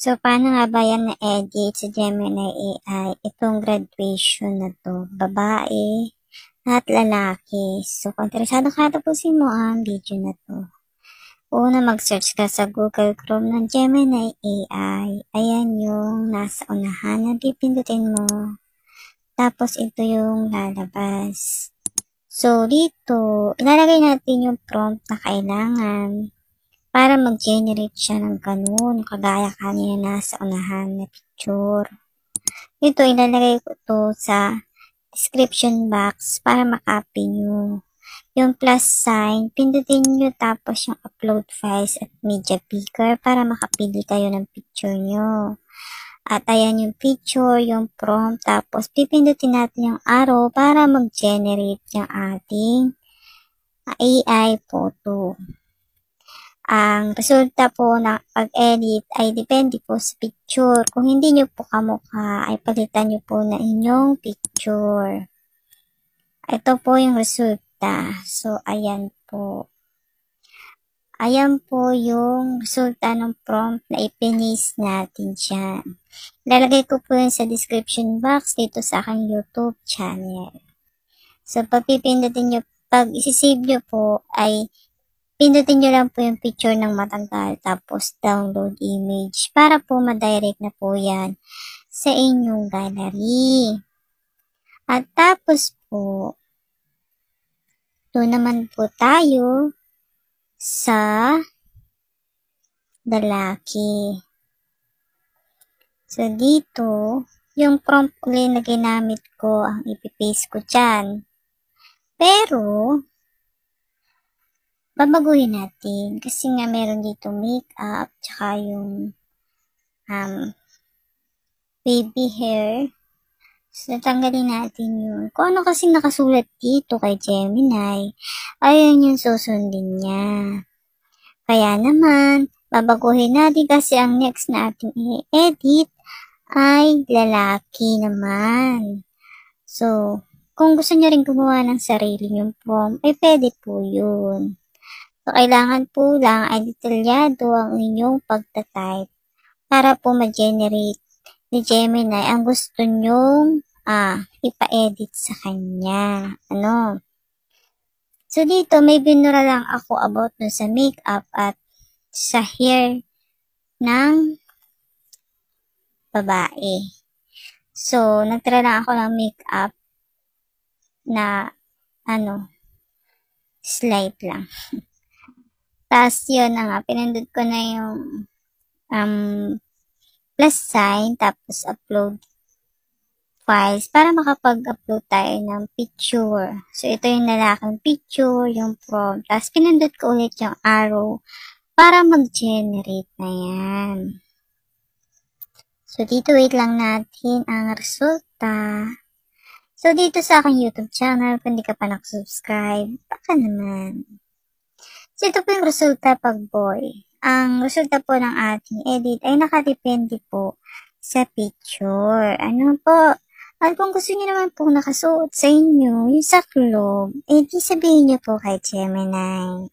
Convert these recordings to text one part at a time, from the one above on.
So, paano nga ba yan na-edit sa Gemini AI? Itong graduation na to, babae at lalaki. So, kung interesado ka, tapusin mo ang video na to. Una, mag-search ka sa Google Chrome ng Gemini AI. Ayan yung nasa unahan na pipindutin mo. Tapos, ito yung lalabas. So, dito, ilalagay natin yung prompt na kailangan para mag-generate siya ng ganun, kagaya kanina nasa unahan na picture. Ito, ilalagay ko to sa description box para makopy nyo. Yung plus sign, pindutin nyo tapos yung upload files at media picker para makapili kayo ng picture nyo. At ayan yung picture, yung prompt, tapos pipindutin natin yung arrow para mag-generate yung ating AI photo. Ang resulta po ng pag-edit ay depende po sa picture. Kung hindi nyo po kamukha, ay palitan nyo po na inyong picture. Ito po yung resulta. So, ayan po. Ayan po yung resulta ng prompt na ipinis natin dyan. Lalagay ko po yun sa description box dito sa aking YouTube channel. So, pag isi-save nyo po ay pindutin nyo lang po yung picture ng matanggal tapos download image para po ma-direct na po yan sa inyong gallery. At tapos po, doon naman po tayo sa lalaki. So dito, yung prompt ulit na ginamit ko ang ipipaste ko dyan. Pero, babaguhin natin kasi nga meron dito makeup tsaka yung baby hair. So, tanggalin natin yun. Kung ano kasi nakasulat dito kay Gemini, ayun yung susundin niya. Kaya naman, babaguhin natin kasi ang next na ating i-edit ay lalaki naman. So, kung gusto nyo rin gumawa ng sarili yung prompt, ay pwede po yun. So, kailangan po lang ay detalyado ang inyong pagtatype para po ma-generate ni Gemini ang gusto nyong ipa-edit sa kanya. So, dito may binura lang ako about dun sa makeup at sa hair ng babae. So, nagtira lang ako ng makeup na slight lang. Tapos yun pinindot ko na yung plus sign, tapos upload files para makapag-upload tayo ng picture. So, ito yung lalaking picture, yung prompt. Tapos pinindot ko ulit yung arrow para mag-generate na yan. So, dito wait lang natin ang resulta. So, dito sa aking YouTube channel, kung di ka pa nakasubscribe, baka naman. So, ito po yung resulta pag boy. Ang resulta po ng ating edit ay nakadepende po sa picture. At kung gusto niyo naman po nakasuot sa inyo, yung sa club, di sabihin niyo po kay Gemini.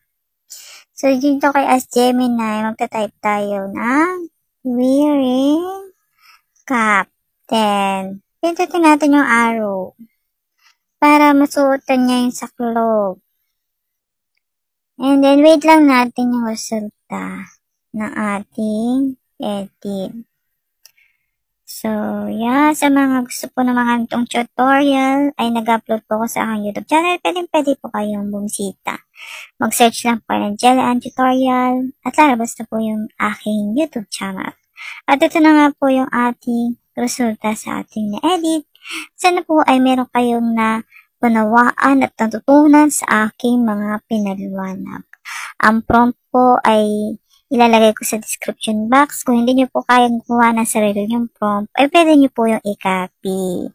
So, dito kay Ask Gemini, magta-type tayo ng wearing cap. Then, pindutin natin yung arrow para masuotan niya yung sa club. And then, wait lang natin yung resulta ng ating edit. So, yeah, sa mga gusto po ng mga itong tutorial, ay nag-upload po ako sa aking YouTube channel. Pwede po kayong bumisita. Mag-search lang po ng Jellaan Tutorial at lalabas na po yung aking YouTube channel. At ito na nga po yung ating resulta sa ating na-edit. Sana po ay meron kayong panawaan at natutunan sa aking mga pinaliwanag. Ang prompt po ay ilalagay ko sa description box. Kung hindi nyo po kayang gumawa ng sarili yung prompt, ay pwede nyo po yung i-copy.